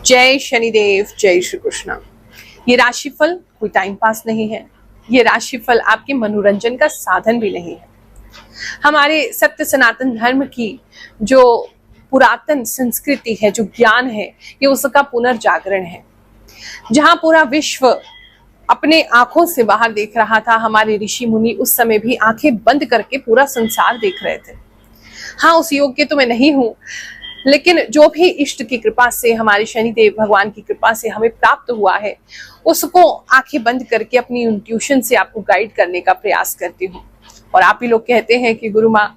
जय शनिदेव, जय श्री कृष्ण। ये राशिफल कोई टाइम पास नहीं है, ये राशिफल आपके मनोरंजन का साधन भी नहीं है। हमारे सत्य सनातन धर्म की जो पुरातन संस्कृति है, जो ज्ञान है, ये उसका पुनर्जागरण है। जहां पूरा विश्व अपने आंखों से बाहर देख रहा था, हमारे ऋषि मुनि उस समय भी आंखें बंद करके पूरा संसार देख रहे थे। हाँ, उस योग्य तो मैं नहीं हूं, लेकिन जो भी इष्ट की कृपा से, हमारे शनिदेव भगवान की कृपा से हमें प्राप्त हुआ है, उसको आंखें बंद करके अपनी इंट्यूशन से आपको गाइड करने का प्रयास करती हूँ। और आप ही लोग कहते हैं कि गुरु माँ,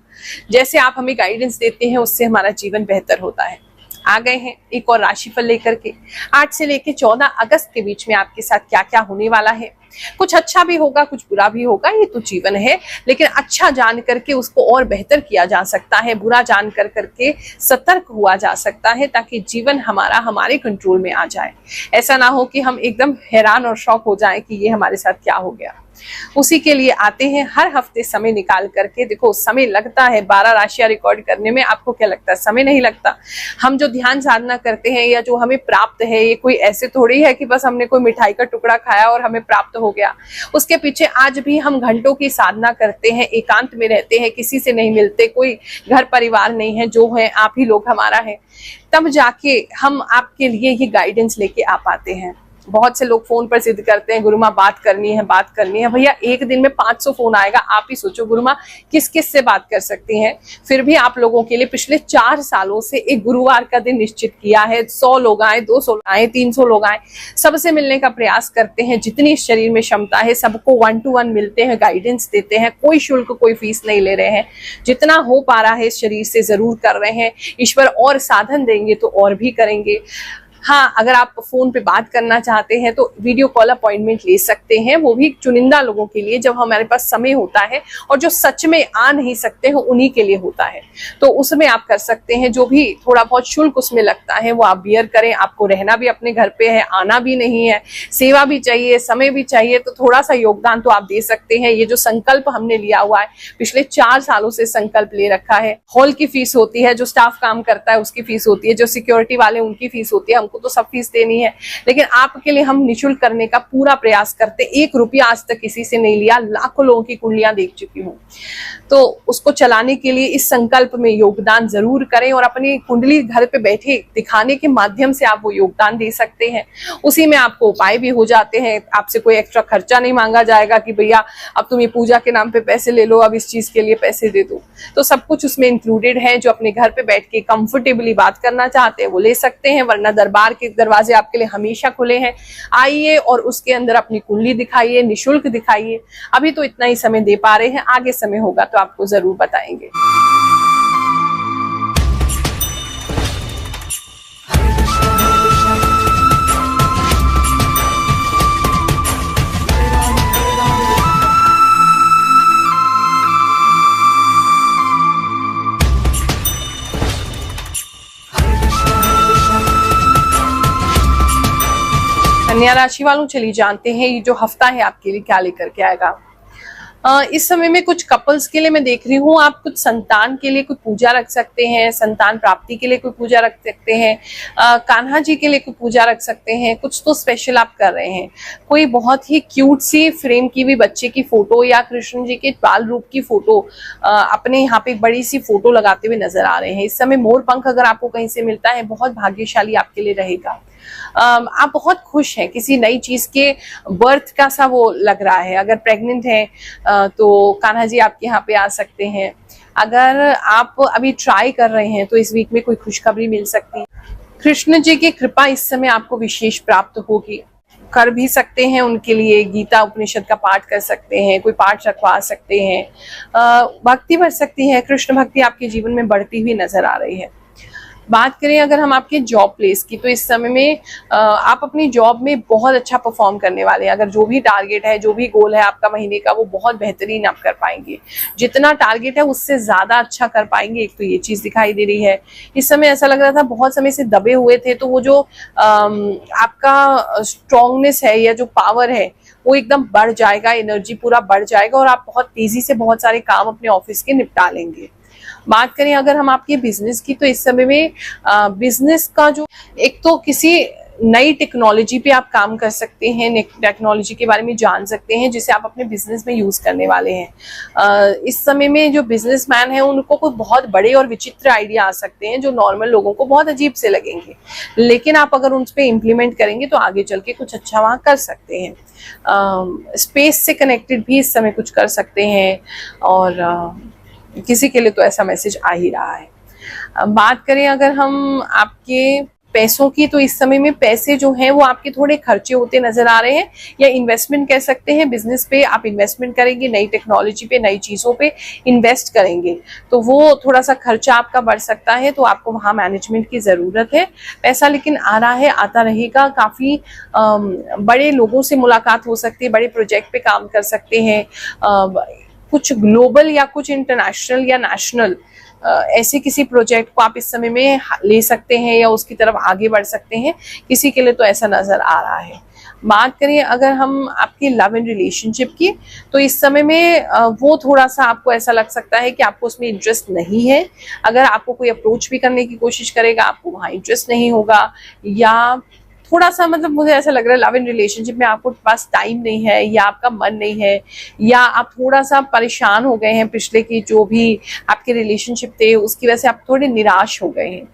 जैसे आप हमें गाइडेंस देते हैं उससे हमारा जीवन बेहतर होता है। आ गए हैं एक और राशिफल लेकर के। 8 से लेकर 14 अगस्त के बीच में आपके साथ क्या क्या होने वाला है। कुछ अच्छा भी होगा, कुछ बुरा भी होगा, ये तो जीवन है। लेकिन अच्छा जान करके उसको और बेहतर किया जा सकता है, बुरा जान कर करके सतर्क हुआ जा सकता है, ताकि जीवन हमारा हमारे कंट्रोल में आ जाए। ऐसा ना हो कि हम एकदम हैरान और शॉक हो जाएं कि ये हमारे साथ क्या हो गया। उसी के लिए आते हैं हर हफ्ते समय निकाल करके। देखो, समय लगता है 12 राशियां रिकॉर्ड करने में। आपको क्या लगता है समय नहीं लगता? हम जो ध्यान साधना करते हैं या जो हमें प्राप्त है, ये कोई ऐसे थोड़ी है कि बस हमने कोई मिठाई का टुकड़ा खाया और हमें प्राप्त हो गया। उसके पीछे आज भी हम घंटों की साधना करते हैं, एकांत में रहते हैं, किसी से नहीं मिलते, कोई घर परिवार नहीं है, जो है आप ही लोग हमारा है। तब जाके हम आपके लिए ये गाइडेंस लेके आ पाते हैं। बहुत से लोग फोन पर जिद करते हैं, गुरुमा बात करनी है, बात करनी है। भैया, एक दिन में 500 फोन आएगा। आप ही सोचो गुरुमा किस किस से बात कर सकती हैं। फिर भी आप लोगों के लिए पिछले 4 सालों से एक गुरुवार का दिन निश्चित किया है। 100 लोग आए, 200 आए, 300 लोग आए, सबसे मिलने का प्रयास करते हैं। जितनी शरीर में क्षमता है सबको 1 to 1 मिलते हैं, गाइडेंस देते हैं। कोई शुल्क, कोई फीस नहीं ले रहे हैं। जितना हो पा रहा है शरीर से जरूर कर रहे हैं। ईश्वर और साधन देंगे तो और भी करेंगे। हाँ, अगर आप फोन पे बात करना चाहते हैं तो वीडियो कॉल अपॉइंटमेंट ले सकते हैं, वो भी चुनिंदा लोगों के लिए, जब हमारे पास समय होता है और जो सच में आ नहीं सकते हैं उन्हीं के लिए होता है। तो उसमें आप कर सकते हैं। जो भी थोड़ा बहुत शुल्क उसमें लगता है वो आप बियर करें। आपको रहना भी अपने घर पे है, आना भी नहीं है, सेवा भी चाहिए, समय भी चाहिए, तो थोड़ा सा योगदान तो आप दे सकते हैं। ये जो संकल्प हमने लिया हुआ है, पिछले 4 सालों से संकल्प ले रखा है। हॉल की फीस होती है, जो स्टाफ काम करता है उसकी फीस होती है, जो सिक्योरिटी वाले उनकी फीस होती है, तो सब फीस देनी है। लेकिन आपके लिए हम निःशुल्क करने का पूरा प्रयास करते। 1 रुपया आज तक किसी से नहीं लिया। लाखों लोगों की कुंडलियां देख चुकी हूँ। तो उसको चलाने के लिए इस संकल्प में योगदान जरूर करें और अपनी कुंडली घर पे बैठे दिखाने के माध्यम से आप वो योगदान दे सकते हैं। उसी में आपको उपाय भी हो जाते हैं। आपसे कोई एक्स्ट्रा खर्चा नहीं मांगा जाएगा कि भैया अब तुम ये पूजा के नाम पे पैसे ले लो, अब इस चीज के लिए पैसे दे दो। तो सब कुछ उसमें इंक्लूडेड है। जो अपने घर पे बैठ के कंफर्टेबली बात करना चाहते हैं वो ले सकते हैं, वरना दरबार के दरवाजे आपके लिए हमेशा खुले हैं। आइए और उसके अंदर अपनी कुंडली दिखाइए, निःशुल्क दिखाइए। अभी तो इतना ही समय दे पा रहे हैं, आगे समय होगा तो आपको जरूर बताएंगे। कन्या राशि वालों, चलिए जानते हैं ये जो हफ्ता है आपके लिए क्या लेकर के आएगा। इस समय में कुछ कपल्स के लिए मैं देख रही हूँ, आप कुछ संतान के लिए कोई पूजा रख सकते हैं, संतान प्राप्ति के लिए कोई पूजा रख सकते हैं, कान्हा जी के लिए कोई पूजा रख सकते हैं। कुछ तो स्पेशल आप कर रहे हैं। कोई बहुत ही क्यूट सी फ्रेम की हुई बच्चे की फोटो या कृष्ण जी के बाल रूप की फोटो, अपने यहाँ पे एक बड़ी सी फोटो लगाते हुए नजर आ रहे हैं। इस समय मोर पंख अगर आपको कहीं से मिलता है, बहुत भाग्यशाली आपके लिए रहेगा। आप बहुत खुश हैं, किसी नई चीज के बर्थ का सा वो लग रहा है। अगर प्रेग्नेंट है तो कान्हा जी आपके यहाँ पे आ सकते हैं। अगर आप अभी ट्राई कर रहे हैं तो इस वीक में कोई खुशखबरी मिल सकती है। कृष्ण जी की कृपा इस समय आपको विशेष प्राप्त होगी। कर भी सकते हैं उनके लिए गीता उपनिषद का पाठ कर सकते हैं, कोई पाठ रखवा सकते हैं। भक्ति बढ़ सकती है, कृष्ण भक्ति आपके जीवन में बढ़ती हुई नजर आ रही है। बात करें अगर हम आपके जॉब प्लेस की, तो इस समय में आप अपनी जॉब में बहुत अच्छा परफॉर्म करने वाले हैं। अगर जो भी टारगेट है, जो भी गोल है आपका महीने का, वो बहुत बेहतरीन आप कर पाएंगे। जितना टारगेट है उससे ज्यादा अच्छा कर पाएंगे। एक तो ये चीज दिखाई दे रही है। इस समय ऐसा लग रहा था बहुत समय से दबे हुए थे, तो वो जो आपका स्ट्रांगनेस है या जो पावर है वो एकदम बढ़ जाएगा, एनर्जी पूरा बढ़ जाएगा और आप बहुत तेजी से बहुत सारे काम अपने ऑफिस के निपटा लेंगे। बात करें अगर हम आपके बिजनेस की, तो इस समय में बिजनेस का जो एक तो किसी नई टेक्नोलॉजी पे आप काम कर सकते हैं, टेक्नोलॉजी के बारे में जान सकते हैं जिसे आप अपने बिजनेस में यूज करने वाले हैं। इस समय में जो बिजनेसमैन है उनको कोई बहुत बड़े और विचित्र आइडिया आ सकते हैं जो नॉर्मल लोगों को बहुत अजीब से लगेंगे, लेकिन आप अगर उन पर इम्प्लीमेंट करेंगे तो आगे चल के कुछ अच्छा वहां कर सकते हैं। स्पेस से कनेक्टेड भी इस समय कुछ कर सकते हैं, और किसी के लिए तो ऐसा मैसेज आ ही रहा है। बात करें अगर हम आपके पैसों की, तो इस समय में पैसे जो हैं वो आपके थोड़े खर्चे होते नजर आ रहे हैं, या इन्वेस्टमेंट कह सकते हैं। बिजनेस पे आप इन्वेस्टमेंट करेंगे, नई टेक्नोलॉजी पे, नई चीजों पे इन्वेस्ट करेंगे, तो वो थोड़ा सा खर्चा आपका बढ़ सकता है, तो आपको वहां मैनेजमेंट की जरूरत है। पैसा लेकिन आ रहा है, आता रहेगा। काफी बड़े लोगों से मुलाकात हो सकती है, बड़े प्रोजेक्ट पे काम कर सकते हैं, कुछ ग्लोबल या कुछ इंटरनेशनल या नेशनल ऐसे किसी प्रोजेक्ट को आप इस समय में ले सकते हैं या उसकी तरफ आगे बढ़ सकते हैं। किसी के लिए तो ऐसा नजर आ रहा है। बात करें अगर हम आपकी लव एंड रिलेशनशिप की, तो इस समय में वो थोड़ा सा आपको ऐसा लग सकता है कि आपको उसमें इंटरेस्ट नहीं है। अगर आपको कोई अप्रोच भी करने की कोशिश करेगा, आपको वहां इंटरेस्ट नहीं होगा, या थोड़ा सा मतलब मुझे ऐसा लग रहा है लव इन रिलेशनशिप में आपको पास टाइम नहीं है, या आपका मन नहीं है, या आप थोड़ा सा परेशान हो गए हैं पिछले की जो भी आपके रिलेशनशिप थे उसकी वजह से आप थोड़े निराश हो गए हैं।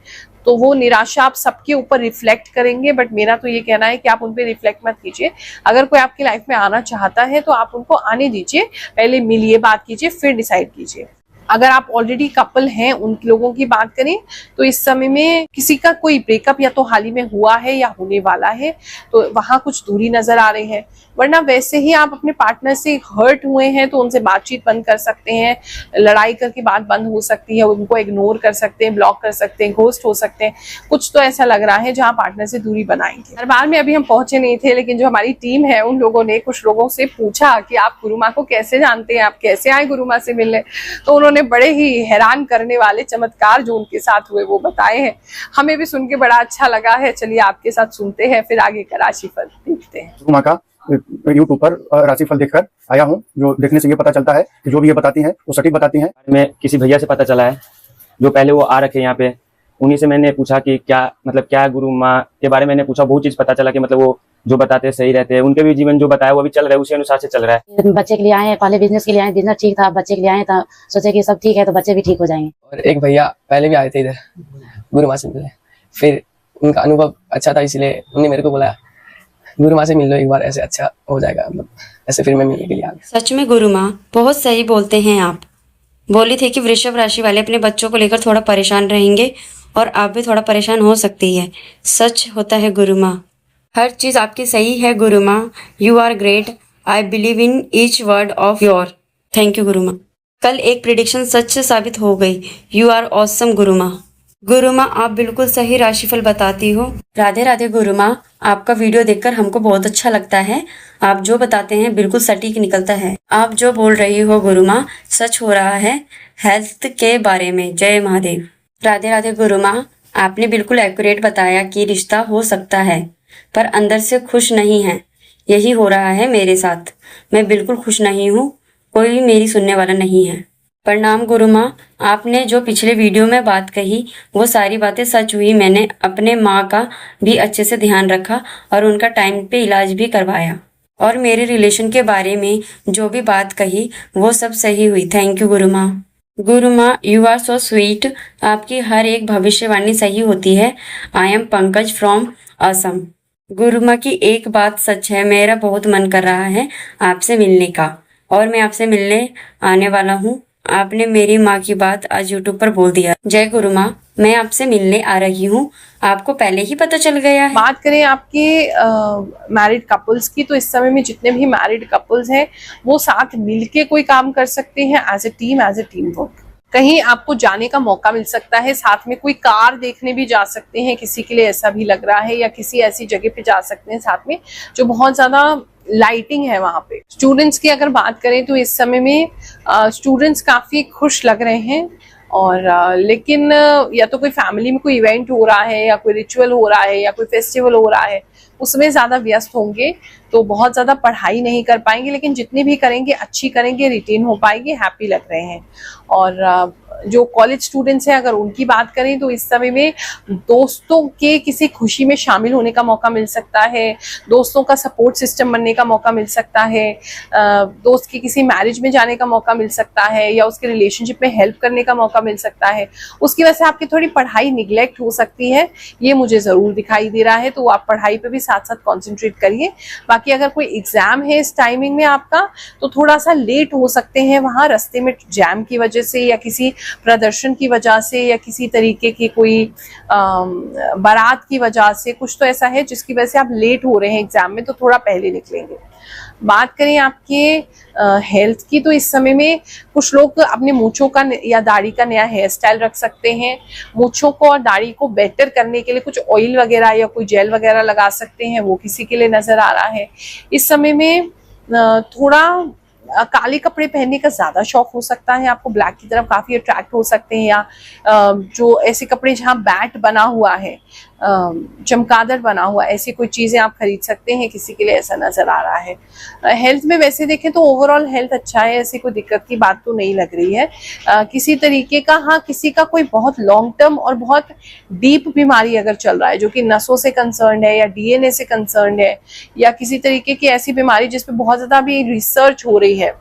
तो वो निराशा आप सबके ऊपर रिफ्लेक्ट करेंगे, बट मेरा तो ये कहना है कि आप उन पर रिफ्लेक्ट मत कीजिए। अगर कोई आपकी लाइफ में आना चाहता है तो आप उनको आने दीजिए, पहले मिलिए, बात कीजिए, फिर डिसाइड कीजिए। अगर आप ऑलरेडी कपल हैं, उन लोगों की बात करें, तो इस समय में किसी का कोई ब्रेकअप या तो हाल ही में हुआ है या होने वाला है, तो वहां कुछ दूरी नजर आ रही है। वरना वैसे ही आप अपने पार्टनर से हर्ट हुए हैं तो उनसे बातचीत बंद कर सकते हैं, लड़ाई करके बात बंद हो सकती है, उनको इग्नोर कर सकते हैं, ब्लॉक कर सकते हैं, घोस्ट हो सकते हैं। कुछ तो ऐसा लग रहा है जहां पार्टनर से दूरी बनाएंगे। दरबार में अभी हम पहुंचे नहीं थे, लेकिन जो हमारी टीम है उन लोगों ने कुछ लोगों से पूछा कि आप गुरु माँ को कैसे जानते हैं, आप कैसे आए गुरु माँ से मिलने। तो उन्होंने बड़े ही हैरान करने वाले चमत्कार जो उनके साथ हुए वो बताए हैं। हमें भी सुन के बड़ा अच्छा लगा है। चलिए आपके साथ सुनते हैं, फिर आगे का राशिफल देखते हैं। गुरु माँ का यूट्यूब पर राशिफल देखकर आया हूँ। जो देखने से ये पता चलता है कि जो भी ये बताती हैं वो सटीक बताती हैं। मैं किसी भैया से पता चला है जो पहले वो आ रखे यहाँ पे, उन्हीं से मैंने पूछा कि क्या मतलब क्या गुरु माँ के बारे में मैंने पूछा। बहुत चीज पता चला कि मतलब वो जो बताते हैं सही रहते हैं, उनके भी जीवन जो बताया वो भी चल रहा है, उसी अनुसार से चल रहा है। बच्चे के लिए आए, पहले बिजनेस के लिए आए, बिजनेस ठीक था, बच्चे के लिए आए तो सोचे कि सब ठीक है तो बच्चे भी ठीक हो जाएंगे। और एक भैया पहले भी आए थे इधर गुरु माँ से मिलने, फिर उनका अनुभव अच्छा था इसलिए उन्होंने मेरे को बोला गुरु माँ से मिल लो एक बार, ऐसे अच्छा हो जाएगा, मतलब ऐसे फिर मैं मिलने के लिए आ गया। सच में गुरु माँ बहुत सही बोलते हैं। आप बोली थे कि वृषभ राशि वाले अपने बच्चों को लेकर थोड़ा परेशान रहेंगे और आप भी थोड़ा परेशान हो सकती है। सच होता है गुरु माँ, हर चीज आपकी सही है गुरु माँ। You are great, I believe in each word of your. Thank you गुरु माँ। कल एक प्रिडिक्शन सच से साबित हो गई। यू आर ऑसम गुरु माँ। गुरु माँ आप बिल्कुल सही राशिफल बताती हो। राधे राधे गुरु माँ, आपका वीडियो देखकर हमको बहुत अच्छा लगता है। आप जो बताते हैं बिल्कुल सटीक निकलता है। आप जो बोल रही हो गुरु माँ सच हो रहा है हेल्थ के बारे में। जय महादेव। राधे राधे गुरु माँ, आपने बिल्कुल एक्यूरेट बताया कि रिश्ता हो सकता है पर अंदर से खुश नहीं है। यही हो रहा है मेरे साथ। मैं बिल्कुल खुश नहीं हूँ, कोई मेरी सुनने वाला नहीं है। प्रणाम गुरु माँ, आपने जो पिछले वीडियो में बात कही वो सारी बातें सच हुई। मैंने अपने माँ का भी अच्छे से ध्यान रखा और उनका टाइम पे इलाज भी करवाया, और मेरे रिलेशन के बारे में जो भी बात कही वो सब सही हुई। थैंक यू गुरु माँ। गुरु माँ यू आर सो स्वीट, आपकी हर एक भविष्यवाणी सही होती है। I am Pankaj from Assam. गुरु माँ की एक बात सच है, मेरा बहुत मन कर रहा है आपसे मिलने का और मैं आपसे मिलने आने वाला हूँ। आपने मेरी माँ की बात आज यूट्यूब पर बोल दिया। जय गुरु माँ, मैं आपसे मिलने आ रही हूँ। आपको पहले ही पता चल गया है। बात करें आपके मैरिड कपल्स की, तो इस समय में जितने भी मैरिड कपल्स हैं वो साथ मिलके कोई काम कर सकते हैं एज ए टीम वर्क। कहीं आपको जाने का मौका मिल सकता है, साथ में कोई कार देखने भी जा सकते हैं, किसी के लिए ऐसा भी लग रहा है, या किसी ऐसी जगह पे जा सकते हैं साथ में जो बहुत ज्यादा लाइटिंग है वहां पे। स्टूडेंट्स की अगर बात करें तो इस समय में स्टूडेंट्स काफी खुश लग रहे हैं, और लेकिन या तो कोई फैमिली में कोई इवेंट हो रहा है, या कोई रिचुअल हो रहा है, या कोई फेस्टिवल हो रहा है, उसमें ज्यादा व्यस्त होंगे तो बहुत ज्यादा पढ़ाई नहीं कर पाएंगे, लेकिन जितनी भी करेंगे अच्छी करेंगे, रिटेन हो पाएगी, हैप्पी लग रहे हैं। और जो कॉलेज स्टूडेंट्स हैं अगर उनकी बात करें तो इस समय में दोस्तों के किसी खुशी में शामिल होने का मौका मिल सकता है, दोस्तों का सपोर्ट सिस्टम बनने का मौका मिल सकता है, दोस्त के किसी मैरिज में जाने का मौका मिल सकता है या उसके रिलेशनशिप में हेल्प करने का मौका मिल सकता है। उसकी वजह से आपकी थोड़ी पढ़ाई निगलेक्ट हो सकती है, ये मुझे जरूर दिखाई दे रहा है, तो आप पढ़ाई पे भी साथ साथ कॉन्सेंट्रेट करिए। बाकी अगर कोई एग्जाम है इस टाइमिंग में आपका तो थोड़ा सा लेट हो सकते हैं, वहां रास्ते में जैम की वजह से या किसी प्रदर्शन की वजह से या किसी तरीके की कोई बारात की वजह से, कुछ तो ऐसा है जिसकी वजह से आप लेट हो रहे हैं एग्जाम में, तो थोड़ा पहले निकलेंगे। बात करें आपके हेल्थ की तो इस समय में कुछ लोग अपने मूंछों का या दाढ़ी का नया हेयर स्टाइल रख सकते हैं। मूंछों को और दाढ़ी को बेटर करने के लिए कुछ ऑयल वगैरह या कोई जेल वगैरह लगा सकते हैं, वो किसी के लिए नजर आ रहा है। इस समय में थोड़ा काले कपड़े पहनने का ज्यादा शौक हो सकता है, आपको ब्लैक की तरफ काफी अट्रैक्ट हो सकते हैं, या जो ऐसे कपड़े जहाँ बैट बना हुआ है, चमगादड़ बना हुआ, ऐसी कोई चीजें आप खरीद सकते हैं, किसी के लिए ऐसा नजर आ रहा है। हेल्थ में वैसे देखें तो ओवरऑल हेल्थ अच्छा है, ऐसी कोई दिक्कत की बात तो नहीं लग रही है। किसी तरीके का, हाँ किसी का कोई बहुत लॉन्ग टर्म और बहुत डीप बीमारी अगर चल रहा है जो कि नसों से कंसर्न है या डीएनए से कंसर्न है या किसी तरीके की ऐसी बीमारी जिसपे बहुत ज्यादा भी रिसर्च हो रही है,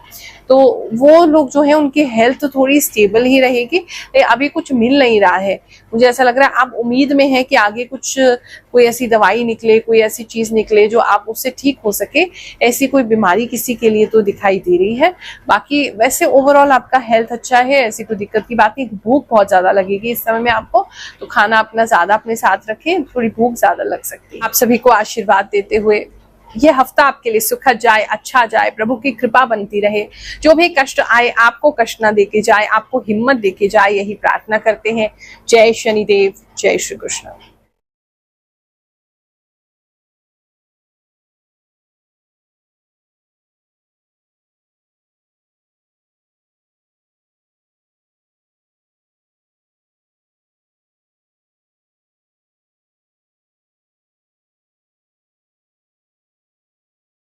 तो वो लोग जो है उनकी हेल्थ थोड़ी स्टेबल ही रहेगी। अभी कुछ मिल नहीं रहा है, मुझे ऐसा लग रहा है आप उम्मीद में है कि आगे कुछ कोई ऐसी दवाई निकले, कोई ऐसी चीज निकले जो आप उससे ठीक हो सके, ऐसी कोई बीमारी किसी के लिए तो दिखाई दे रही है। बाकी वैसे ओवरऑल आपका हेल्थ अच्छा है, ऐसी कोई दिक्कत की बात नहीं। भूख बहुत ज्यादा लगेगी इस समय में आपको, तो खाना अपना ज्यादा अपने साथ रखें, थोड़ी भूख ज्यादा लग सकती है। आप सभी को आशीर्वाद देते हुए ये हफ्ता आपके लिए सुखद जाए, अच्छा जाए, प्रभु की कृपा बनती रहे, जो भी कष्ट आए आपको कष्ट ना देके जाए, आपको हिम्मत देके जाए, यही प्रार्थना करते हैं। जय शनिदेव, जय श्री कृष्ण।